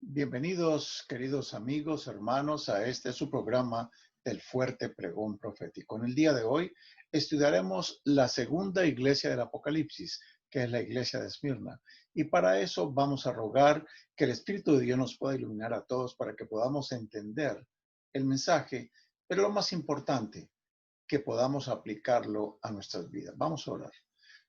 Bienvenidos, queridos amigos, hermanos, a este su programa del Fuerte Pregón Profético. En el día de hoy estudiaremos la segunda iglesia del Apocalipsis, que es la iglesia de Esmirna. Y para eso vamos a rogar que el Espíritu de Dios nos pueda iluminar a todos para que podamos entender el mensaje, pero lo más importante, que podamos aplicarlo a nuestras vidas. Vamos a orar.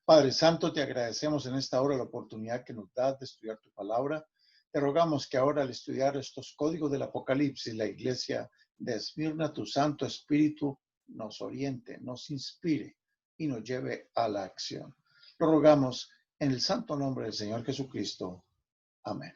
Padre Santo, te agradecemos en esta hora la oportunidad que nos das de estudiar tu palabra. Te rogamos que ahora al estudiar estos códigos del Apocalipsis, la iglesia de Esmirna, tu Santo Espíritu nos oriente, nos inspire y nos lleve a la acción. Lo rogamos en el santo nombre del Señor Jesucristo. Amén.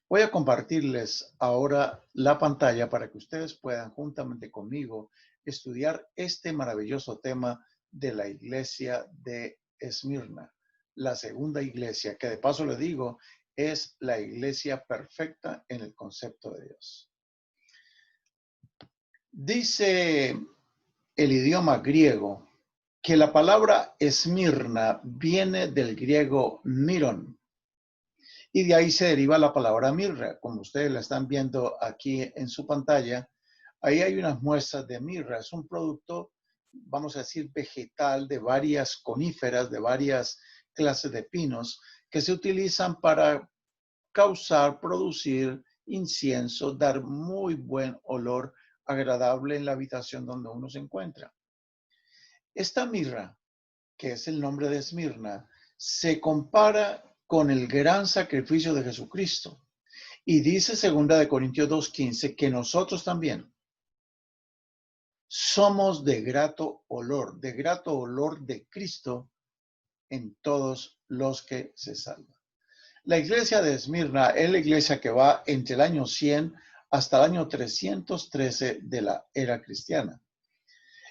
Voy a compartirles ahora la pantalla para que ustedes puedan juntamente conmigo estudiar este maravilloso tema de la iglesia de Esmirna, la segunda iglesia, que de paso le digo, es la iglesia perfecta en el concepto de Dios. Dice el idioma griego que la palabra Esmirna viene del griego miron, y de ahí se deriva la palabra mirra, como ustedes la están viendo aquí en su pantalla. Ahí hay unas muestras de mirra. Es un producto, vamos a decir, vegetal de varias coníferas, de varias clases de pinos que se utilizan para producir incienso, dar muy buen olor agradable en la habitación donde uno se encuentra. Esta mirra, que es el nombre de Esmirna, se compara con el gran sacrificio de Jesucristo. Y dice 2 Corintios 2:15 que nosotros también somos de grato olor de Cristo en todos los que se salvan. La iglesia de Esmirna es la iglesia que va entre el año 100 hasta el año 313 de la era cristiana.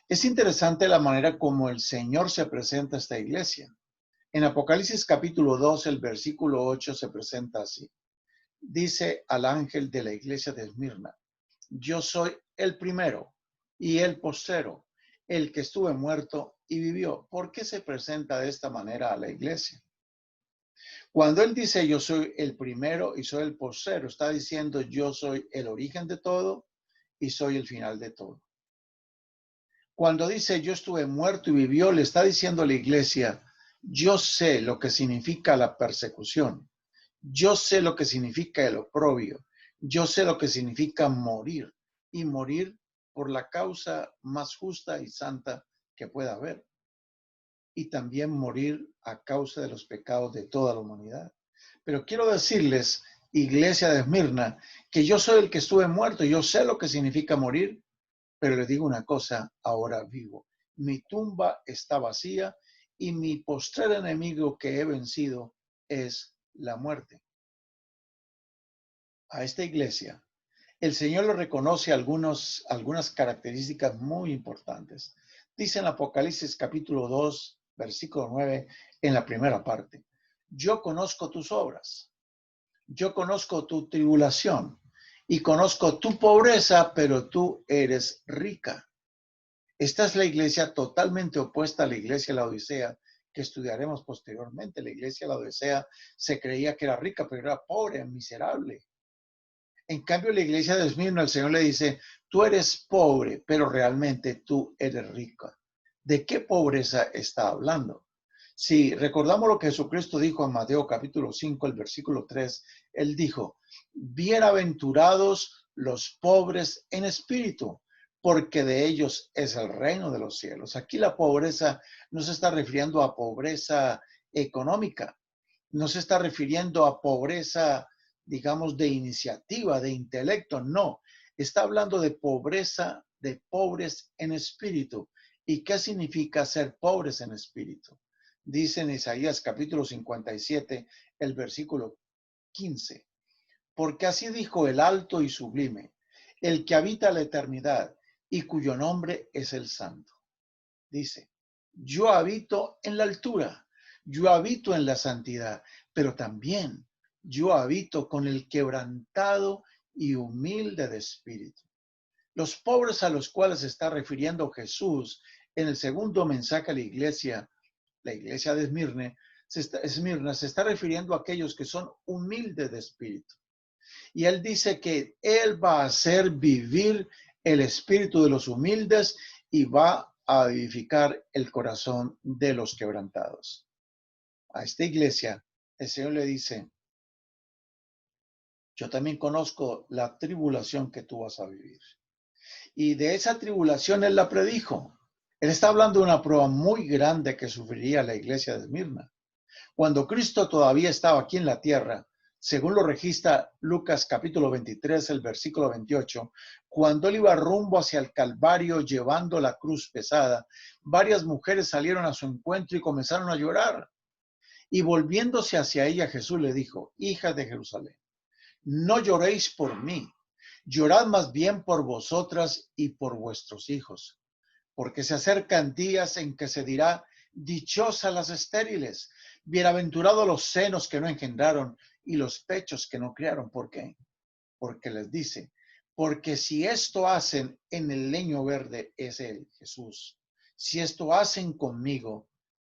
Es interesante la manera como el Señor se presenta a esta iglesia. En Apocalipsis capítulo 2, el versículo 8 se presenta así. Dice al ángel de la iglesia de Esmirna: yo soy el primero y el postrero, el que estuve muerto y vivió. ¿Por qué se presenta de esta manera a la iglesia? Cuando él dice yo soy el primero y soy el postrero, está diciendo yo soy el origen de todo y soy el final de todo. Cuando dice yo estuve muerto y vivió, le está diciendo a la iglesia, yo sé lo que significa la persecución. Yo sé lo que significa el oprobio. Yo sé lo que significa morir y morir por la causa más justa y santa que pueda haber. Y también morir a causa de los pecados de toda la humanidad. Pero quiero decirles, iglesia de Esmirna, que yo soy el que estuve muerto. Yo sé lo que significa morir, pero les digo una cosa, ahora vivo. Mi tumba está vacía y mi postrer enemigo que he vencido es la muerte. A esta iglesia, el Señor le reconoce algunas características muy importantes. Dice en Apocalipsis capítulo 2, versículo 9, en la primera parte, yo conozco tus obras, yo conozco tu tribulación y conozco tu pobreza, pero tú eres rica. Esta es la iglesia totalmente opuesta a la iglesia de la Odisea, que estudiaremos posteriormente. La iglesia de la Odisea se creía que era rica, pero era pobre, miserable. En cambio, la iglesia de Esmirna, el Señor le dice, tú eres pobre, pero realmente tú eres rica. ¿De qué pobreza está hablando? Si recordamos lo que Jesucristo dijo en Mateo capítulo 5, el versículo 3, él dijo, bienaventurados los pobres en espíritu, porque de ellos es el reino de los cielos. Aquí la pobreza no se está refiriendo a pobreza económica, no se está refiriendo a pobreza, digamos, de iniciativa, de intelecto, no. Está hablando de pobreza, de pobres en espíritu. ¿Y qué significa ser pobres en espíritu? Dice en Isaías capítulo 57, el versículo 15. Porque así dijo el alto y sublime, el que habita la eternidad y cuyo nombre es el Santo. Dice, yo habito en la altura, yo habito en la santidad, pero también yo habito con el quebrantado y humilde de espíritu. Los pobres a los cuales se está refiriendo Jesús en el segundo mensaje a la iglesia de Esmirna, se está refiriendo a aquellos que son humildes de espíritu. Y él dice que él va a hacer vivir el espíritu de los humildes y va a vivificar el corazón de los quebrantados. A esta iglesia, el Señor le dice, yo también conozco la tribulación que tú vas a vivir. Y de esa tribulación él la predijo. Él está hablando de una prueba muy grande que sufriría la iglesia de Esmirna. Cuando Cristo todavía estaba aquí en la tierra, según lo registra Lucas capítulo 23, el versículo 28, cuando él iba rumbo hacia el Calvario llevando la cruz pesada, varias mujeres salieron a su encuentro y comenzaron a llorar. Y volviéndose hacia ella, Jesús le dijo, hijas de Jerusalén, no lloréis por mí, llorad más bien por vosotras y por vuestros hijos, porque se acercan días en que se dirá, dichosas las estériles, bienaventurados los senos que no engendraron y los pechos que no criaron. ¿Por qué? Porque les dice, porque si esto hacen en el leño verde, es él, Jesús. Si esto hacen conmigo,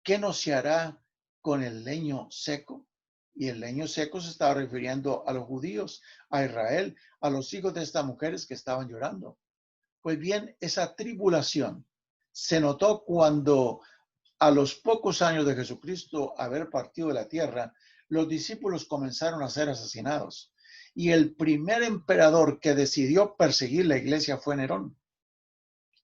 ¿qué no se hará con el leño seco? Y el leño seco se estaba refiriendo a los judíos, a Israel, a los hijos de estas mujeres que estaban llorando. Pues bien, esa tribulación se notó cuando a los pocos años de Jesucristo haber partido de la tierra, los discípulos comenzaron a ser asesinados. Y el primer emperador que decidió perseguir la iglesia fue Nerón.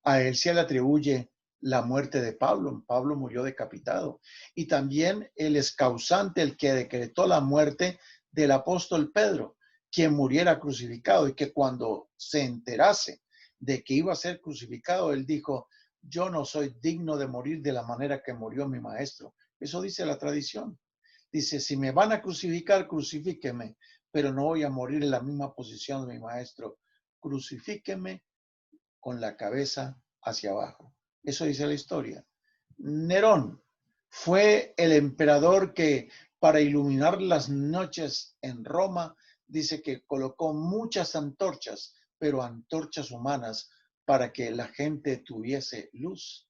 A él se le atribuye la muerte de Pablo. Pablo murió decapitado. Y también él es causante, el que decretó la muerte del apóstol Pedro, quien muriera crucificado y que cuando se enterase de que iba a ser crucificado, él dijo, yo no soy digno de morir de la manera que murió mi maestro. Eso dice la tradición. Dice, si me van a crucificar, crucifíqueme, pero no voy a morir en la misma posición de mi maestro. Crucifíqueme con la cabeza hacia abajo. Eso dice la historia. Nerón fue el emperador que para iluminar las noches en Roma, dice que colocó muchas antorchas, pero antorchas humanas para que la gente tuviese luz.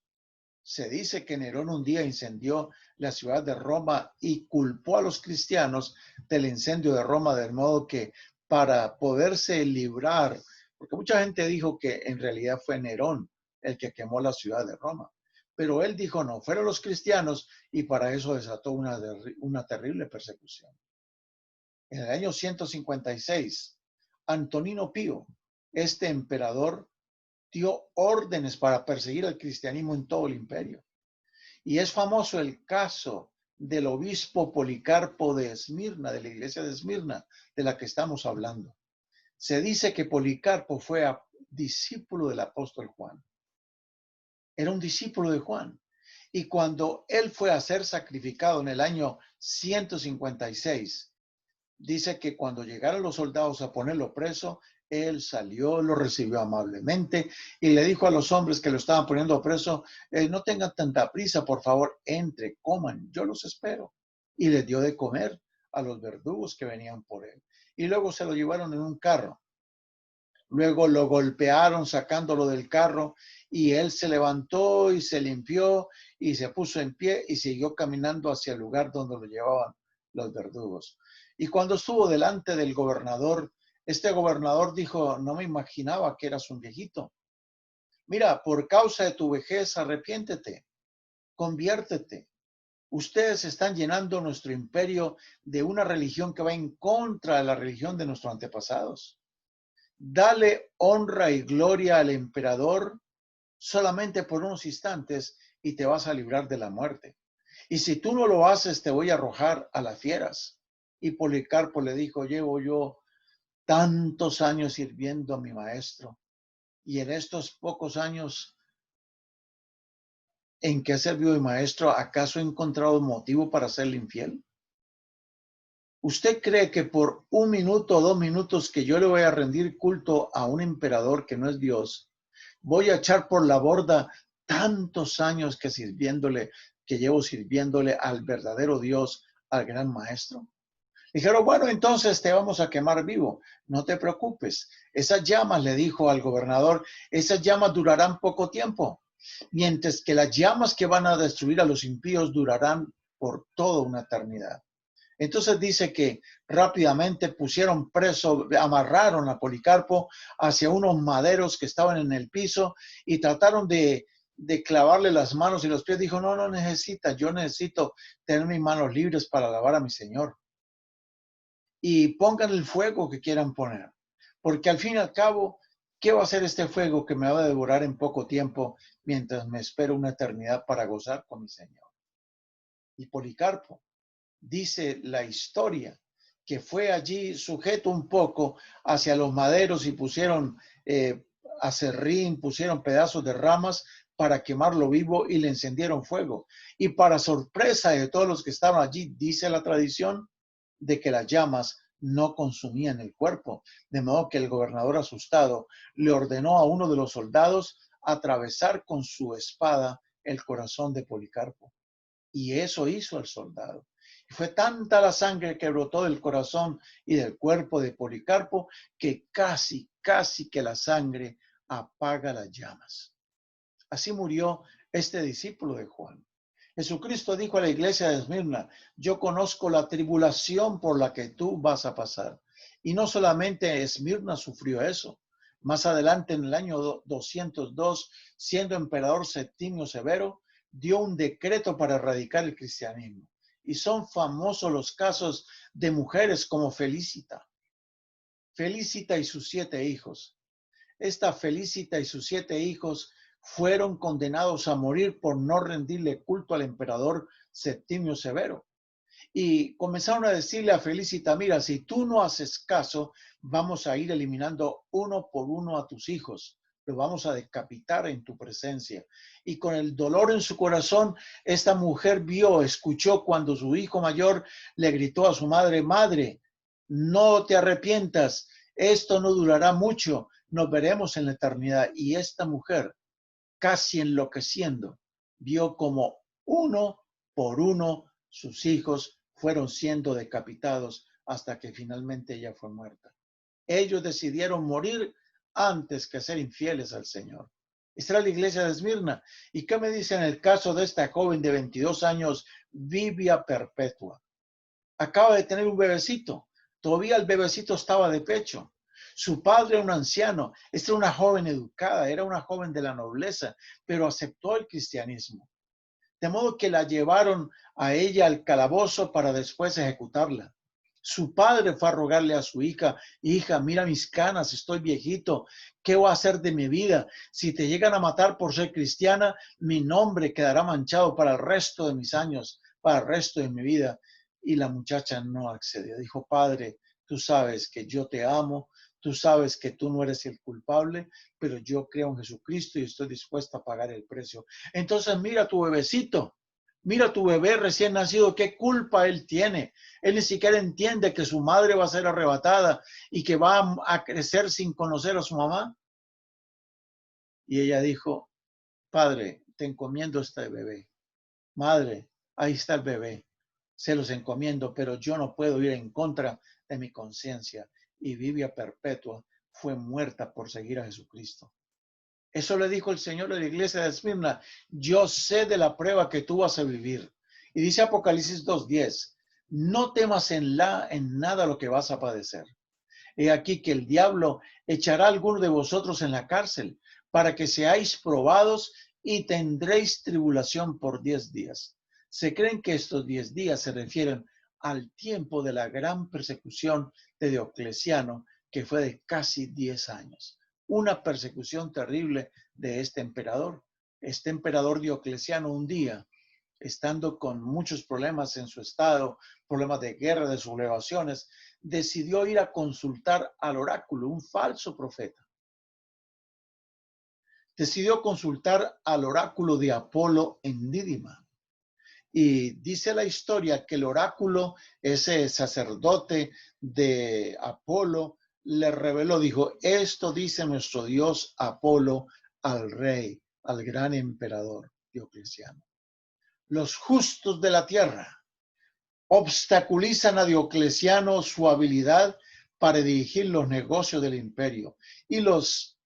Se dice que Nerón un día incendió la ciudad de Roma y culpó a los cristianos del incendio de Roma, de modo que para poderse librar, porque mucha gente dijo que en realidad fue Nerón el que quemó la ciudad de Roma, pero él dijo no, fueron los cristianos y para eso desató una terrible persecución. En el año 156, Antonino Pío, este emperador, dio órdenes para perseguir al cristianismo en todo el imperio. Y es famoso el caso del obispo Policarpo de Esmirna, de la iglesia de Esmirna, de la que estamos hablando. Se dice que Policarpo fue discípulo del apóstol Juan. Era un discípulo de Juan. Y cuando él fue a ser sacrificado en el año 156, dice que cuando llegaron los soldados a ponerlo preso, él salió, lo recibió amablemente y le dijo a los hombres que lo estaban poniendo preso, no tengan tanta prisa, por favor, entre, coman, yo los espero. Y les dio de comer a los verdugos que venían por él. Y luego se lo llevaron en un carro. Luego lo golpearon sacándolo del carro y él se levantó y se limpió y se puso en pie y siguió caminando hacia el lugar donde lo llevaban los verdugos. Y cuando estuvo delante del gobernador, este gobernador dijo, no me imaginaba que eras un viejito. Mira, por causa de tu vejez, arrepiéntete, conviértete. Ustedes están llenando nuestro imperio de una religión que va en contra de la religión de nuestros antepasados. Dale honra y gloria al emperador solamente por unos instantes y te vas a librar de la muerte. Y si tú no lo haces, te voy a arrojar a las fieras. Y Policarpo le dijo, llevo yo tantos años sirviendo a mi maestro y en estos pocos años en que ha servido mi maestro, ¿acaso he encontrado motivo para serle infiel? ¿Usted cree que por 1 minuto o 2 minutos que yo le voy a rendir culto a un emperador que no es Dios, voy a echar por la borda tantos años que llevo sirviéndole al verdadero Dios, al gran maestro? Dijeron, bueno, entonces te vamos a quemar vivo. No te preocupes. Esas llamas, le dijo al gobernador, esas llamas durarán poco tiempo, mientras que las llamas que van a destruir a los impíos durarán por toda una eternidad. Entonces dice que rápidamente pusieron preso, amarraron a Policarpo hacia unos maderos que estaban en el piso y trataron de clavarle las manos y los pies. Dijo, no, no necesita, yo necesito tener mis manos libres para alabar a mi Señor. Y pongan el fuego que quieran poner, porque al fin y al cabo, ¿qué va a hacer este fuego que me va a devorar en poco tiempo mientras me espero una eternidad para gozar con mi Señor? Y Policarpo, dice la historia, que fue allí sujeto un poco hacia los maderos y pusieron aserrín, pusieron pedazos de ramas para quemarlo vivo y le encendieron fuego. Y para sorpresa de todos los que estaban allí, dice la tradición, de que las llamas no consumían el cuerpo, de modo que el gobernador asustado le ordenó a uno de los soldados atravesar con su espada el corazón de Policarpo. Y eso hizo el soldado. Y fue tanta la sangre que brotó del corazón y del cuerpo de Policarpo que casi que la sangre apaga las llamas. Así murió este discípulo de Juan. Jesucristo dijo a la iglesia de Esmirna, yo conozco la tribulación por la que tú vas a pasar. Y no solamente Esmirna sufrió eso. Más adelante, en el año 202, siendo emperador Septimio Severo, dio un decreto para erradicar el cristianismo. Y son famosos los casos de mujeres como Felicita. Felicita y sus 7 hijos. Esta Felicita y sus 7 hijos fueron condenados a morir por no rendirle culto al emperador Septimio Severo. Y comenzaron a decirle a Felicita, mira, si tú no haces caso, vamos a ir eliminando uno por uno a tus hijos. Los vamos a decapitar en tu presencia. Y con el dolor en su corazón, esta mujer escuchó cuando su hijo mayor le gritó a su madre, madre, no te arrepientas, esto no durará mucho, nos veremos en la eternidad. Y esta mujer, casi enloqueciendo, vio como uno por uno sus hijos fueron siendo decapitados hasta que finalmente ella fue muerta. Ellos decidieron morir antes que ser infieles al Señor. Esta era la iglesia de Esmirna. ¿Y qué me dice en el caso de esta joven de 22 años, Vivia Perpetua? Acaba de tener un bebecito. Todavía el bebecito estaba de pecho. Su padre era un anciano. Esta era una joven educada, era una joven de la nobleza, pero aceptó el cristianismo. De modo que la llevaron a ella al calabozo para después ejecutarla. Su padre fue a rogarle a su hija, hija, mira mis canas, estoy viejito, ¿qué voy a hacer de mi vida? Si te llegan a matar por ser cristiana, mi nombre quedará manchado para el resto de mis años, para el resto de mi vida. Y la muchacha no accedió. Dijo, padre, tú sabes que yo te amo, tú sabes que tú no eres el culpable, pero yo creo en Jesucristo y estoy dispuesta a pagar el precio. Entonces mira tu bebecito, mira tu bebé recién nacido, qué culpa él tiene. Él ni siquiera entiende que su madre va a ser arrebatada y que va a crecer sin conocer a su mamá. Y ella dijo, padre, te encomiendo este bebé. Madre, ahí está el bebé. Se los encomiendo, pero yo no puedo ir en contra de mi conciencia. Y Vivia Perpetua fue muerta por seguir a Jesucristo. Eso le dijo el Señor a la iglesia de Esmirna. Yo sé de la prueba que tú vas a vivir. Y dice Apocalipsis 2:10, no temas en nada lo que vas a padecer. He aquí que el diablo echará a alguno de vosotros en la cárcel para que seáis probados y tendréis tribulación por 10 días. Se creen que estos 10 días se refieren al tiempo de la gran persecución de Diocleciano, que fue de casi 10 años. Una persecución terrible de este emperador. Este emperador Diocleciano un día, estando con muchos problemas en su estado, problemas de guerra, de sublevaciones, decidió ir a consultar al oráculo, un falso profeta. Decidió consultar al oráculo de Apolo en Dídima. Y dice la historia que el oráculo, ese sacerdote de Apolo, le reveló, dijo, esto dice nuestro Dios Apolo al rey, al gran emperador Diocleciano. Los justos de la tierra obstaculizan a Diocleciano su habilidad para dirigir los negocios del imperio. Y los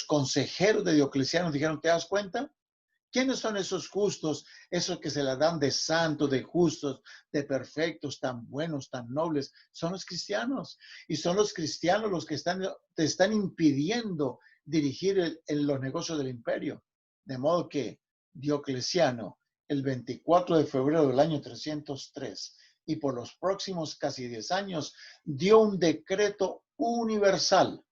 consejeros de Diocleciano dijeron, ¿te das cuenta? ¿Quiénes son esos justos? Esos que se la dan de santos, de justos, de perfectos, tan buenos, tan nobles. Son los cristianos. Y son los cristianos los que te están impidiendo dirigir los negocios del imperio. De modo que Diocleciano, el 24 de febrero del año 303, y por los próximos casi 10 años, dio un decreto universal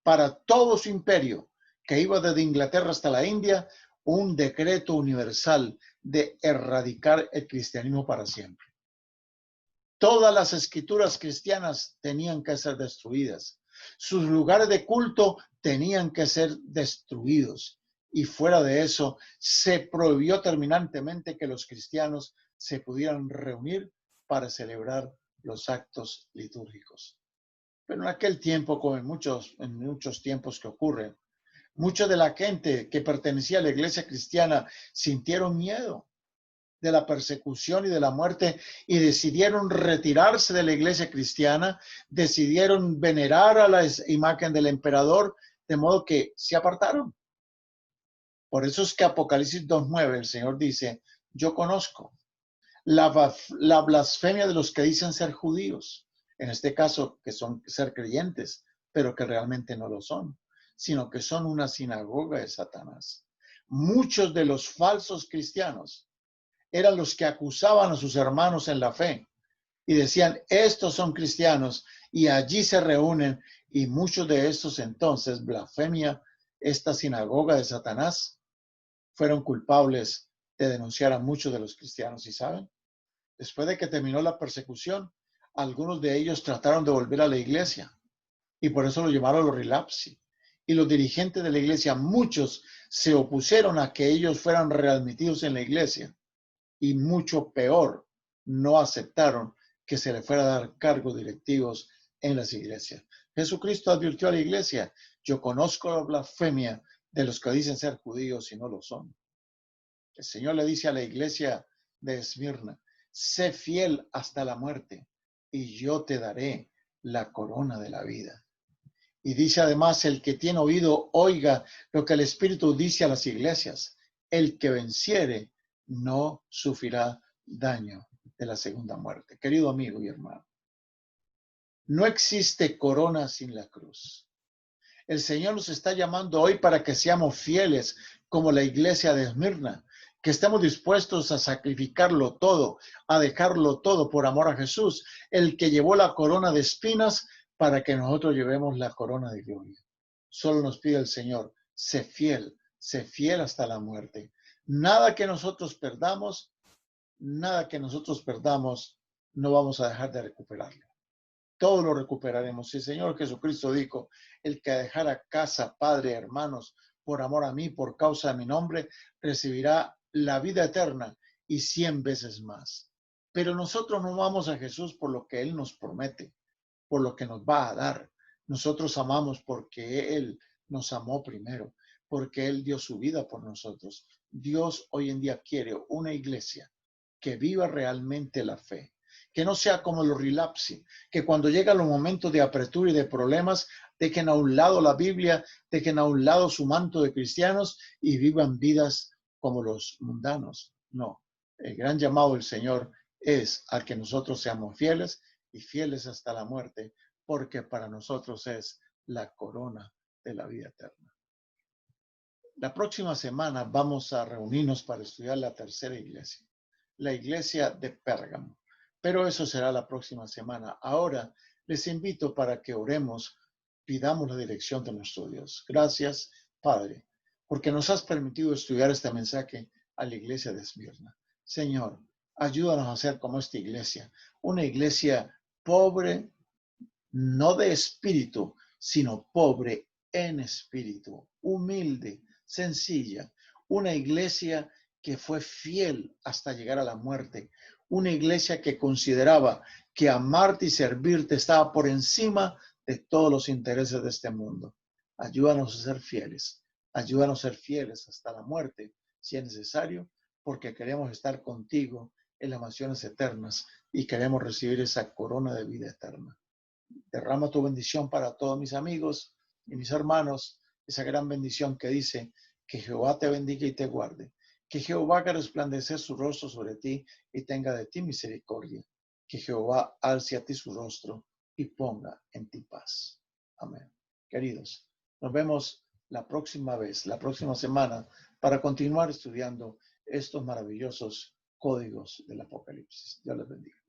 para todo su imperio, que iba desde Inglaterra hasta la India, un decreto universal de erradicar el cristianismo para siempre. Todas las escrituras cristianas tenían que ser destruidas. Sus lugares de culto tenían que ser destruidos. Y fuera de eso, se prohibió terminantemente que los cristianos se pudieran reunir para celebrar los actos litúrgicos. Pero en aquel tiempo, como en muchos tiempos que ocurren, mucha de la gente que pertenecía a la iglesia cristiana sintieron miedo de la persecución y de la muerte y decidieron retirarse de la iglesia cristiana, decidieron venerar a la imagen del emperador, de modo que se apartaron. Por eso es que Apocalipsis 2:9, el Señor dice, yo conozco la blasfemia de los que dicen ser judíos, en este caso que son ser creyentes, pero que realmente no lo son, sino que son una sinagoga de Satanás. Muchos de los falsos cristianos eran los que acusaban a sus hermanos en la fe y decían, estos son cristianos, y allí se reúnen, y muchos de estos entonces, blasfemia, esta sinagoga de Satanás, fueron culpables de denunciar a muchos de los cristianos. ¿Y saben? Después de que terminó la persecución, algunos de ellos trataron de volver a la iglesia y por eso lo llamaron los relapsi. Y los dirigentes de la iglesia, muchos se opusieron a que ellos fueran readmitidos en la iglesia y mucho peor, no aceptaron que se le fuera a dar cargos directivos en las iglesias. Jesucristo advirtió a la iglesia, yo conozco la blasfemia de los que dicen ser judíos y no lo son. El Señor le dice a la iglesia de Esmirna, sé fiel hasta la muerte y yo te daré la corona de la vida. Y dice además, el que tiene oído, oiga lo que el Espíritu dice a las iglesias. El que venciere no sufrirá daño de la segunda muerte. Querido amigo y hermano, no existe corona sin la cruz. El Señor nos está llamando hoy para que seamos fieles como la iglesia de Esmirna, que estemos dispuestos a sacrificarlo todo, a dejarlo todo por amor a Jesús, el que llevó la corona de espinas para que nosotros llevemos la corona de gloria. Solo nos pide el Señor, sé fiel hasta la muerte. Nada que nosotros perdamos, no vamos a dejar de recuperarlo. Todo lo recuperaremos. Y el Señor Jesucristo dijo, el que dejara casa, padre, hermanos, por amor a mí, por causa de mi nombre, recibirá la vida eterna y 100 veces más. Pero nosotros no vamos a Jesús por lo que Él nos promete, por lo que nos va a dar. Nosotros amamos porque Él nos amó primero, porque Él dio su vida por nosotros. Dios hoy en día quiere una iglesia que viva realmente la fe, que no sea como los relapsi, que cuando llegan los momentos de apretura y de problemas, dejen a un lado la Biblia, dejen a un lado su manto de cristianos y vivan vidas como los mundanos. No, el gran llamado del Señor es a que nosotros seamos fieles y fieles hasta la muerte, porque para nosotros es la corona de la vida eterna. La próxima semana vamos a reunirnos para estudiar la tercera iglesia, la iglesia de Pérgamo. Pero eso será la próxima semana. Ahora les invito para que oremos, pidamos la dirección de nuestro Dios. Gracias, Padre, porque nos has permitido estudiar este mensaje a la iglesia de Esmirna. Señor, ayúdanos a ser como esta iglesia, una iglesia pobre, no de espíritu, sino pobre en espíritu, humilde, sencilla, una iglesia que fue fiel hasta llegar a la muerte, una iglesia que consideraba que amarte y servirte estaba por encima de todos los intereses de este mundo. Ayúdanos a ser fieles, ayúdanos a ser fieles hasta la muerte, si es necesario, porque queremos estar contigo en las mansiones eternas y queremos recibir esa corona de vida eterna. Derrama tu bendición para todos mis amigos y mis hermanos, esa gran bendición que dice que Jehová te bendiga y te guarde, Que Jehová haga resplandecer su rostro sobre ti y tenga de ti misericordia. Que Jehová alce a ti su rostro y ponga en ti paz. Amén. Queridos, nos vemos la próxima vez, la próxima semana, para continuar estudiando estos maravillosos códigos del Apocalipsis. Dios les bendiga.